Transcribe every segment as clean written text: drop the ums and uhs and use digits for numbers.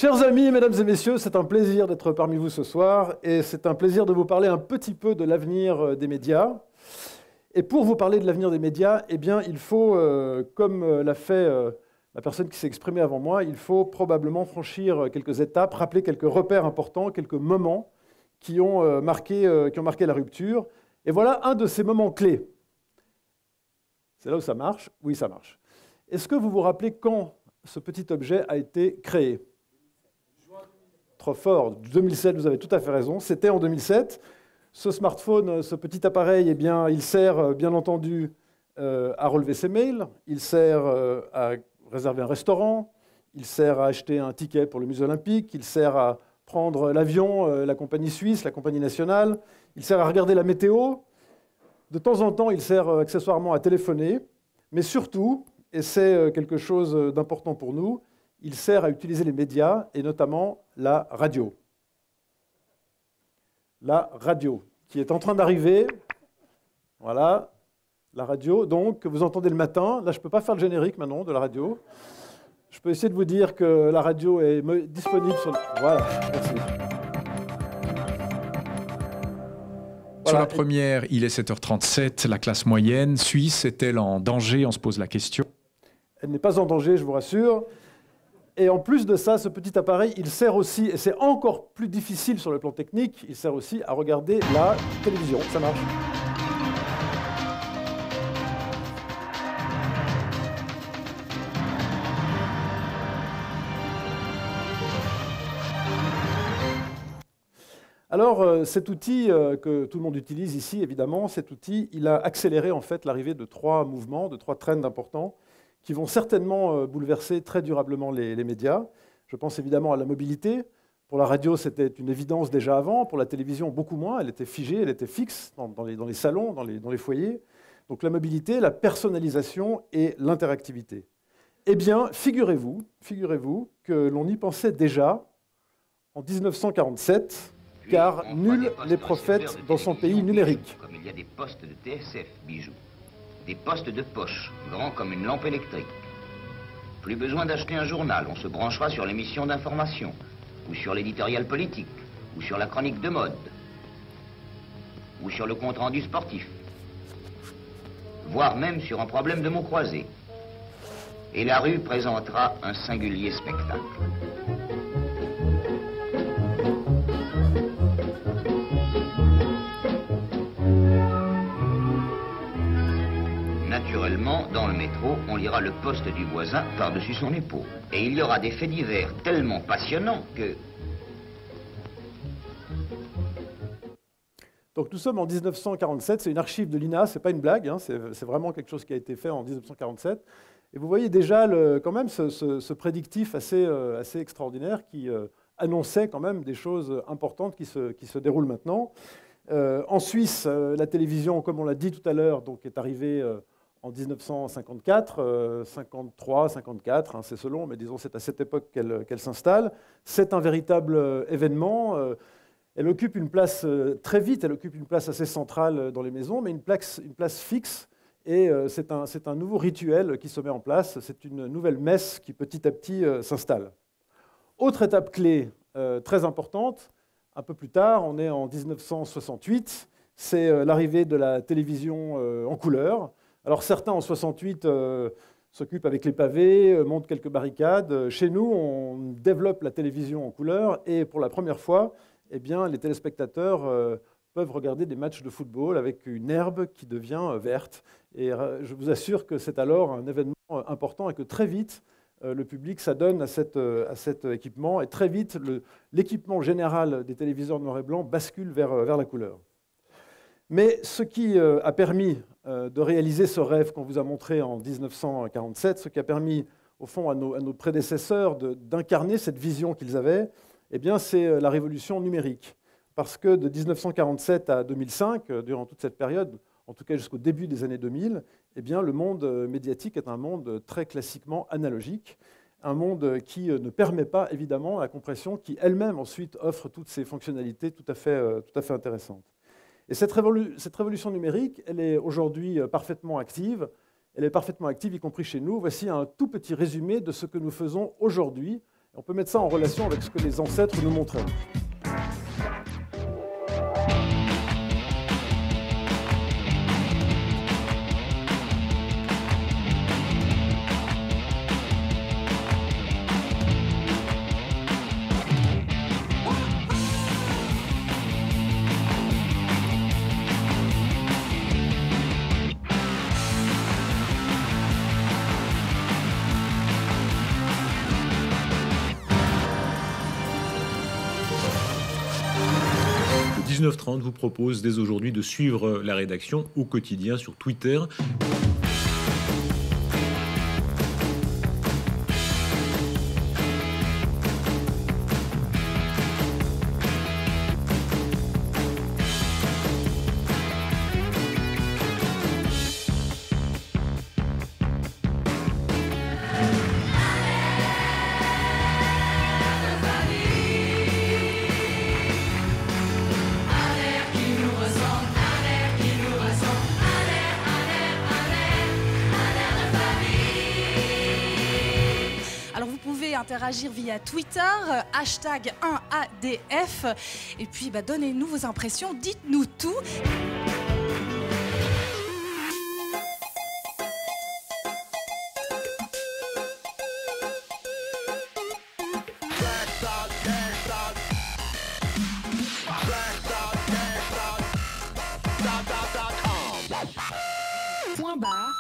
Chers amis, mesdames et messieurs, c'est un plaisir d'être parmi vous ce soir et c'est un plaisir de vous parler un petit peu de l'avenir des médias. Et pour vous parler de l'avenir des médias, eh bien, il faut, comme l'a fait la personne qui s'est exprimée avant moi, il faut probablement franchir quelques étapes, rappeler quelques repères importants, quelques moments qui ont marqué la rupture. Et voilà un de ces moments clés. C'est là où ça marche? Oui, ça marche. Est-ce que vous vous rappelez quand ce petit objet a été créé? Trop fort, 2007, vous avez tout à fait raison, c'était en 2007. Ce smartphone, ce petit appareil, eh bien, il sert bien entendu à relever ses mails, il sert à réserver un restaurant, il sert à acheter un ticket pour le musée olympique, il sert à prendre l'avion, la compagnie suisse, la compagnie nationale, il sert à regarder la météo. De temps en temps, il sert accessoirement à téléphoner, mais surtout, et c'est quelque chose d'important pour nous, il sert à utiliser les médias, et notamment la radio. La radio, qui est en train d'arriver. Voilà, la radio, donc, que vous entendez le matin. Là, je ne peux pas faire le générique maintenant de la radio. Je peux essayer de vous dire que la radio est disponible sur... Voilà, merci. Sur la première, il est 7h37, la classe moyenne suisse est-elle en danger? On se pose la question. Elle n'est pas en danger, je vous rassure. Et en plus de ça, ce petit appareil, il sert aussi, et c'est encore plus difficile sur le plan technique, il sert aussi à regarder la télévision. Ça marche. Alors, cet outil que tout le monde utilise ici, évidemment, cet outil, il a accéléré en fait l'arrivée de trois mouvements, de trois trends importants, qui vont certainement bouleverser très durablement les médias. Je pense évidemment à la mobilité. Pour la radio, c'était une évidence déjà avant. Pour la télévision, beaucoup moins. Elle était figée, elle était fixe dans les salons, dans les foyers. Donc la mobilité, la personnalisation et l'interactivité. Eh bien, figurez-vous que l'on y pensait déjà en 1947, car nul n'est prophète dans son pays numérique. Comme il y a des postes de TSF, bijoux. Des postes de poche, grands comme une lampe électrique. Plus besoin d'acheter un journal, on se branchera sur l'émission d'information, ou sur l'éditorial politique, ou sur la chronique de mode, ou sur le compte-rendu sportif, voire même sur un problème de mots croisés. Et la rue présentera un singulier spectacle. Naturellement, dans le métro, on lira le poste du voisin par-dessus son épaule. Et il y aura des faits divers tellement passionnants que... Donc nous sommes en 1947, c'est une archive de l'INA, c'est pas une blague, hein, c'est vraiment quelque chose qui a été fait en 1947. Et vous voyez déjà quand même ce prédictif assez extraordinaire qui annonçait quand même des choses importantes qui se déroulent maintenant. En Suisse, la télévision, comme on l'a dit tout à l'heure, est arrivée en 1954, 53, 54, hein, c'est selon, mais disons c'est à cette époque qu'elle s'installe. C'est un véritable événement. Elle occupe une place très vite, elle occupe une place assez centrale dans les maisons, mais une place fixe. Et c'est un nouveau rituel qui se met en place. C'est une nouvelle messe qui petit à petit s'installe. Autre étape clé très importante, un peu plus tard, on est en 1968, c'est l'arrivée de la télévision en couleur. Alors certains en 68 s'occupent avec les pavés, montent quelques barricades. Chez nous, on développe la télévision en couleur et pour la première fois, eh bien, les téléspectateurs peuvent regarder des matchs de football avec une herbe qui devient verte. Et je vous assure que c'est alors un événement important et que très vite, le public s'adonne à cet équipement et très vite, l'équipement général des téléviseurs noir et blanc bascule vers la couleur. Mais ce qui a permis de réaliser ce rêve qu'on vous a montré en 1947, ce qui a permis au fond à nos prédécesseurs d'incarner cette vision qu'ils avaient, eh bien, c'est la révolution numérique. Parce que de 1947 à 2005, durant toute cette période, en tout cas jusqu'au début des années 2000, eh bien, le monde médiatique est un monde très classiquement analogique, un monde qui ne permet pas évidemment la compression, qui elle-même ensuite offre toutes ces fonctionnalités tout à fait intéressantes. Et cette révolution numérique, elle est aujourd'hui parfaitement active. Elle est parfaitement active, y compris chez nous. Voici un tout petit résumé de ce que nous faisons aujourd'hui On peut mettre ça en relation avec ce que les ancêtres nous montraient. Le 19h30 vous propose dès aujourd'hui de suivre la rédaction au quotidien sur Twitter. Interagir via Twitter, hashtag 1ADF. Et puis, donnez-nous vos impressions, dites-nous tout. Point barre.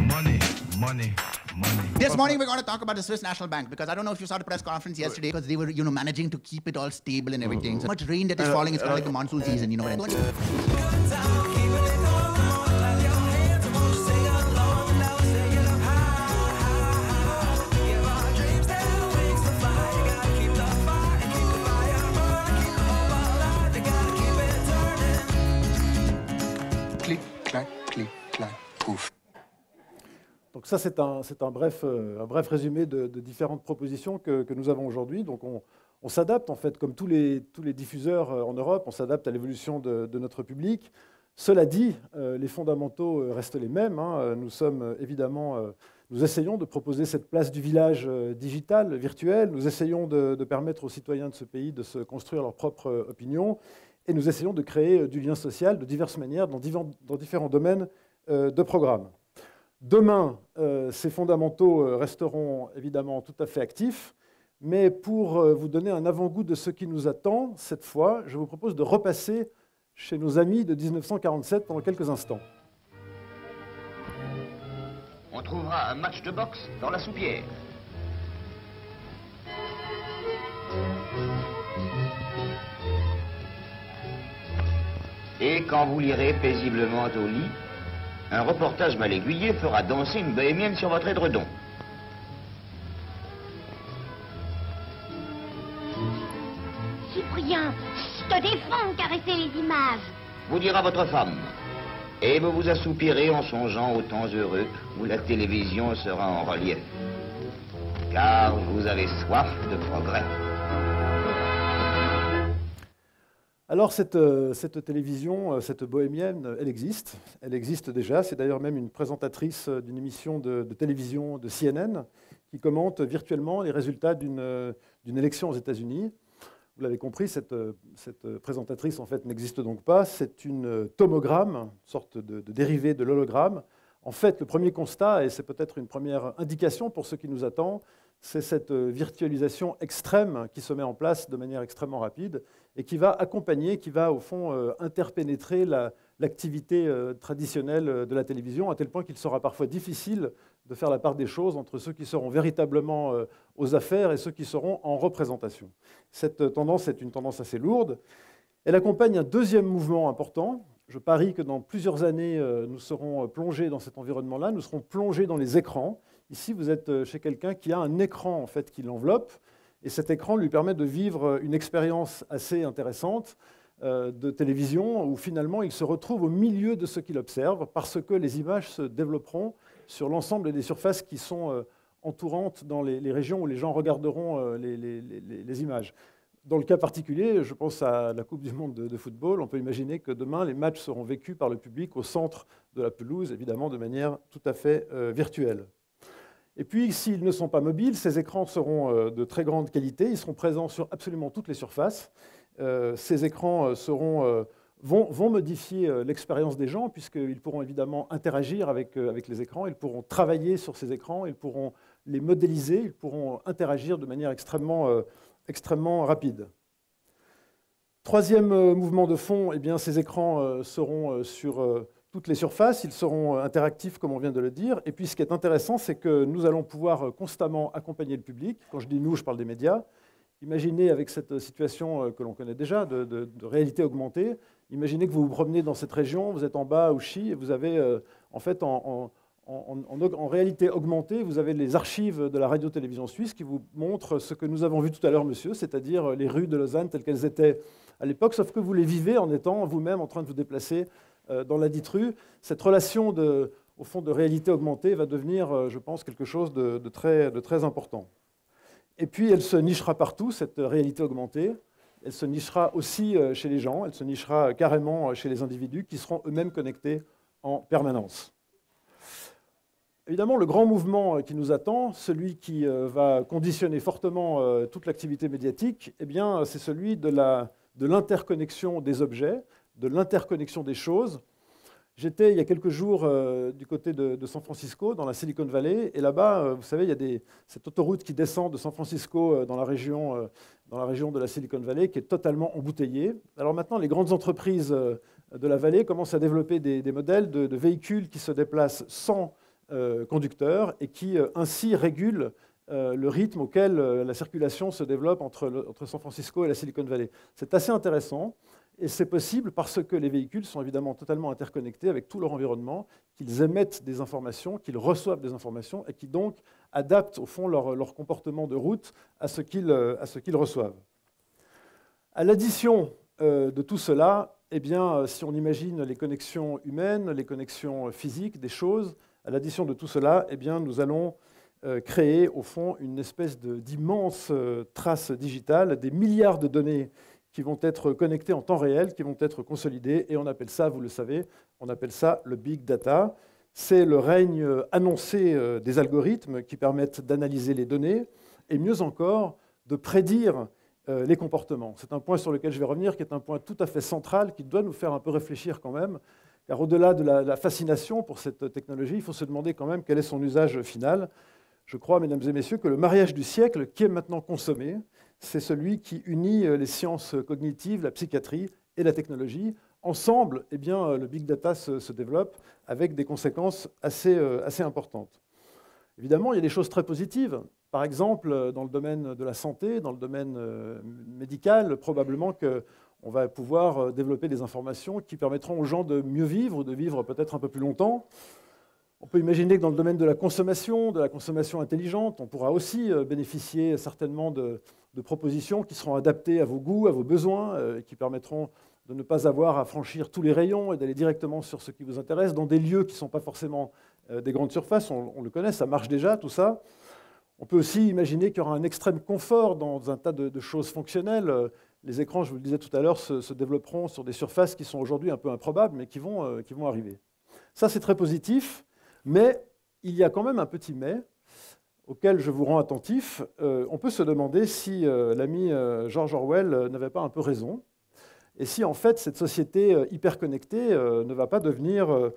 Money, money. This morning we're going to talk about the Swiss National Bank, because I don't know if you saw the press conference yesterday, because they were, managing to keep it all stable and everything. So much rain that is falling, it's kind of like the monsoon season, you know what I mean? Clic, clac, pouf. Donc ça, c'est un bref résumé de différentes propositions que nous avons aujourd'hui. Donc on s'adapte, en fait, comme tous les diffuseurs en Europe, on s'adapte à l'évolution de notre public. Cela dit, les fondamentaux restent les mêmes. Nous sommes évidemment, nous essayons de proposer cette place du village digital, virtuel. Nous essayons de permettre aux citoyens de ce pays de se construire leur propre opinion. Et nous essayons de créer du lien social de diverses manières dans différents domaines de programmes. Demain, ces fondamentaux resteront évidemment tout à fait actifs, mais pour vous donner un avant-goût de ce qui nous attend, cette fois, je vous propose de repasser chez nos amis de 1947 pendant quelques instants. On trouvera un match de boxe dans la soupière. Et quand vous lirez paisiblement au lit, un reportage mal aiguillé fera danser une bohémienne sur votre édredon. Cyprien, je te défends de caresser les images. Vous dira votre femme. Et vous vous assoupirez en songeant aux temps heureux où la télévision sera en relief. Car vous avez soif de progrès. Alors cette télévision, cette bohémienne, elle existe. Elle existe déjà. C'est d'ailleurs même une présentatrice d'une émission de télévision de CNN qui commente virtuellement les résultats d'une élection aux États-Unis. Vous l'avez compris, cette présentatrice en fait n'existe donc pas. C'est une tomogramme, une sorte de dérivé de l'hologramme. En fait, le premier constat, et c'est peut-être une première indication pour ce qui nous attend, c'est cette virtualisation extrême qui se met en place de manière extrêmement rapide et qui va accompagner, qui va au fond interpénétrer l'activité traditionnelle de la télévision, à tel point qu'il sera parfois difficile de faire la part des choses entre ceux qui seront véritablement aux affaires et ceux qui seront en représentation. Cette tendance est une tendance assez lourde. Elle accompagne un deuxième mouvement important. Je parie que dans plusieurs années, nous serons plongés dans cet environnement-là, nous serons plongés dans les écrans. Ici, vous êtes chez quelqu'un qui a un écran en fait, qui l'enveloppe, et cet écran lui permet de vivre une expérience assez intéressante de télévision, où finalement il se retrouve au milieu de ce qu'il observe, parce que les images se développeront sur l'ensemble des surfaces qui sont entourantes dans les régions où les gens regarderont les images. Dans le cas particulier, je pense à la Coupe du Monde de football, on peut imaginer que demain, les matchs seront vécus par le public au centre de la pelouse, évidemment de manière tout à fait virtuelle. Et puis, s'ils ne sont pas mobiles, ces écrans seront de très grande qualité. Ils seront présents sur absolument toutes les surfaces. Ces écrans vont modifier l'expérience des gens, puisqu'ils pourront évidemment interagir avec les écrans, ils pourront travailler sur ces écrans, ils pourront les modéliser, ils pourront interagir de manière extrêmement rapide. Troisième mouvement de fond, eh bien, ces écrans seront sur toutes les surfaces, ils seront interactifs comme on vient de le dire. Et puis ce qui est intéressant, c'est que nous allons pouvoir constamment accompagner le public. Quand je dis nous, je parle des médias. Imaginez avec cette situation que l'on connaît déjà de réalité augmentée, imaginez que vous vous promenez dans cette région, vous êtes en bas à Ouchy, et vous avez en fait en réalité augmentée, vous avez les archives de la radio-télévision suisse qui vous montrent ce que nous avons vu tout à l'heure, monsieur, c'est-à-dire les rues de Lausanne telles qu'elles étaient à l'époque, sauf que vous les vivez en étant vous-même en train de vous déplacer dans la dite rue. Cette relation au fond de réalité augmentée va devenir, je pense, quelque chose de très important. Et puis, elle se nichera partout, cette réalité augmentée. Elle se nichera aussi chez les gens, elle se nichera carrément chez les individus qui seront eux-mêmes connectés en permanence. Évidemment, le grand mouvement qui nous attend, celui qui va conditionner fortement toute l'activité médiatique, eh bien, c'est celui de l'interconnexion des objets, de l'interconnexion des choses. J'étais il y a quelques jours du côté de San Francisco, dans la Silicon Valley, et là-bas, vous savez, il y a cette autoroute qui descend de San Francisco dans la région de la Silicon Valley, qui est totalement embouteillée. Alors maintenant, les grandes entreprises de la vallée commencent à développer des modèles de véhicules qui se déplacent sans conducteur et qui ainsi régulent le rythme auquel la circulation se développe entre San Francisco et la Silicon Valley. C'est assez intéressant. Et c'est possible parce que les véhicules sont évidemment totalement interconnectés avec tout leur environnement, qu'ils émettent des informations, qu'ils reçoivent des informations et qui donc adaptent au fond leur comportement de route à ce qu'ils reçoivent. À l'addition de tout cela, eh bien, si on imagine les connexions humaines, les connexions physiques des choses, à l'addition de tout cela, eh bien, nous allons créer au fond une espèce d'immense trace digitale, des milliards de données qui vont être connectés en temps réel, qui vont être consolidés, et on appelle ça, vous le savez, on appelle ça le big data. C'est le règne annoncé des algorithmes qui permettent d'analyser les données, et mieux encore, de prédire les comportements. C'est un point sur lequel je vais revenir, qui est un point tout à fait central, qui doit nous faire un peu réfléchir quand même, car au-delà de la fascination pour cette technologie, il faut se demander quand même quel est son usage final. Je crois, mesdames et messieurs, que le mariage du siècle, qui est maintenant consommé, c'est celui qui unit les sciences cognitives, la psychiatrie et la technologie. Ensemble, eh bien, le big data se développe avec des conséquences assez importantes. Évidemment, il y a des choses très positives. Par exemple, dans le domaine de la santé, dans le domaine médical, probablement qu'on va pouvoir développer des informations qui permettront aux gens de mieux vivre ou de vivre peut-être un peu plus longtemps. On peut imaginer que dans le domaine de la consommation intelligente, on pourra aussi bénéficier certainement de propositions qui seront adaptées à vos goûts, à vos besoins, et qui permettront de ne pas avoir à franchir tous les rayons et d'aller directement sur ce qui vous intéresse, dans des lieux qui ne sont pas forcément des grandes surfaces. On le connaît, ça marche déjà, tout ça. On peut aussi imaginer qu'il y aura un extrême confort dans un tas de choses fonctionnelles. Les écrans, je vous le disais tout à l'heure, se développeront sur des surfaces qui sont aujourd'hui un peu improbables, mais qui vont arriver. Ça, c'est très positif. Mais il y a quand même un petit mais auquel je vous rends attentif. On peut se demander si l'ami George Orwell n'avait pas un peu raison, et si en fait cette société hyper connectée ne va pas devenir,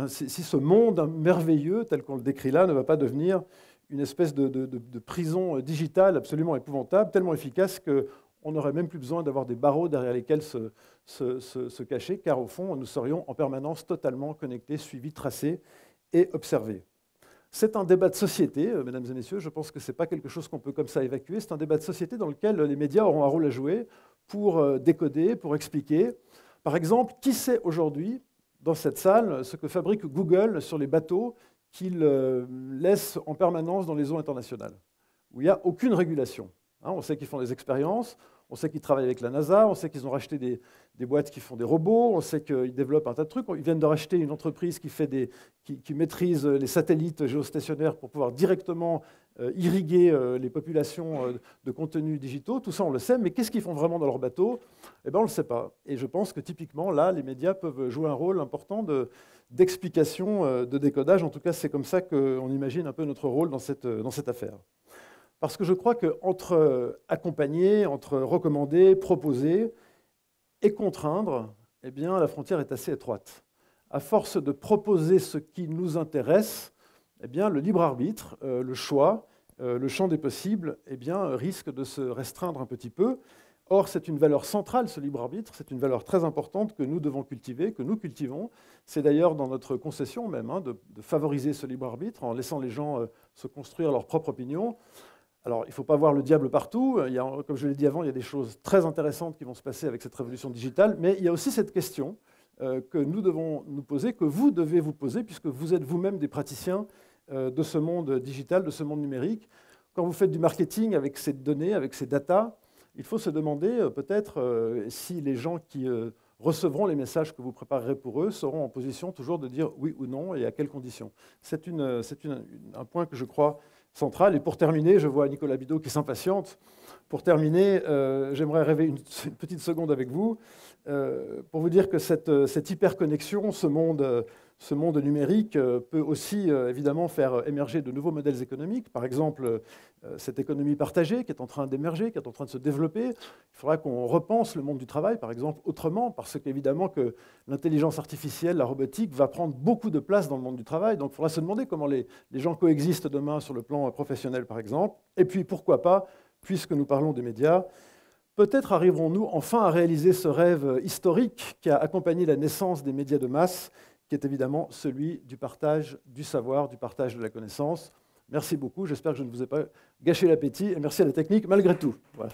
si ce monde merveilleux tel qu'on le décrit là ne va pas devenir une espèce de prison digitale absolument épouvantable, tellement efficace qu'on n'aurait même plus besoin d'avoir des barreaux derrière lesquels se cacher, car au fond nous serions en permanence totalement connectés, suivis, tracés et observer. C'est un débat de société, mesdames et messieurs, je pense que ce n'est pas quelque chose qu'on peut comme ça évacuer, c'est un débat de société dans lequel les médias auront un rôle à jouer pour décoder, pour expliquer. Par exemple, qui sait aujourd'hui, dans cette salle, ce que fabrique Google sur les bateaux qu'il laisse en permanence dans les eaux internationales, où il n'y a aucune régulation. On sait qu'ils font des expériences, on sait qu'ils travaillent avec la NASA, on sait qu'ils ont racheté des boîtes qui font des robots, on sait qu'ils développent un tas de trucs. Ils viennent de racheter une entreprise qui maîtrise les satellites géostationnaires pour pouvoir directement irriguer les populations de contenus digitaux. Tout ça, on le sait, mais qu'est-ce qu'ils font vraiment dans leur bateau? Eh bien, on ne le sait pas. Et je pense que typiquement, là, les médias peuvent jouer un rôle important d'explication, de décodage. En tout cas, c'est comme ça qu'on imagine un peu notre rôle dans cette affaire. Parce que je crois qu'entre accompagner, entre recommander, proposer et contraindre, eh bien, la frontière est assez étroite. À force de proposer ce qui nous intéresse, eh bien, le libre arbitre, le choix, le champ des possibles, eh bien, risque de se restreindre un petit peu. Or, c'est une valeur centrale, ce libre arbitre, c'est une valeur très importante que nous devons cultiver, que nous cultivons. C'est d'ailleurs dans notre concession même de favoriser ce libre arbitre en laissant les gens se construire leur propre opinion. Alors, il ne faut pas voir le diable partout. Comme je l'ai dit avant, il y a des choses très intéressantes qui vont se passer avec cette révolution digitale, mais il y a aussi cette question que nous devons nous poser, que vous devez vous poser, puisque vous êtes vous-même des praticiens de ce monde digital, de ce monde numérique. Quand vous faites du marketing avec ces données, avec ces datas, il faut se demander peut-être si les gens qui recevront les messages que vous préparerez pour eux seront en position toujours de dire oui ou non et à quelles conditions. C'est un point que je crois central. Et pour terminer, je vois Nicolas Bidot qui s'impatiente. Pour terminer, j'aimerais rêver une petite seconde avec vous pour vous dire que cette hyperconnexion, ce monde numérique peut aussi évidemment faire émerger de nouveaux modèles économiques. Par exemple, cette économie partagée qui est en train d'émerger, qui est en train de se développer. Il faudra qu'on repense le monde du travail, par exemple, autrement, parce qu'évidemment que l'intelligence artificielle, la robotique, va prendre beaucoup de place dans le monde du travail. Donc il faudra se demander comment les gens coexistent demain sur le plan professionnel, par exemple. Et puis, pourquoi pas, puisque nous parlons des médias, peut-être arriverons-nous enfin à réaliser ce rêve historique qui a accompagné la naissance des médias de masse, qui est évidemment celui du partage du savoir, du partage de la connaissance. Merci beaucoup, j'espère que je ne vous ai pas gâché l'appétit, et merci à la technique malgré tout. Voilà.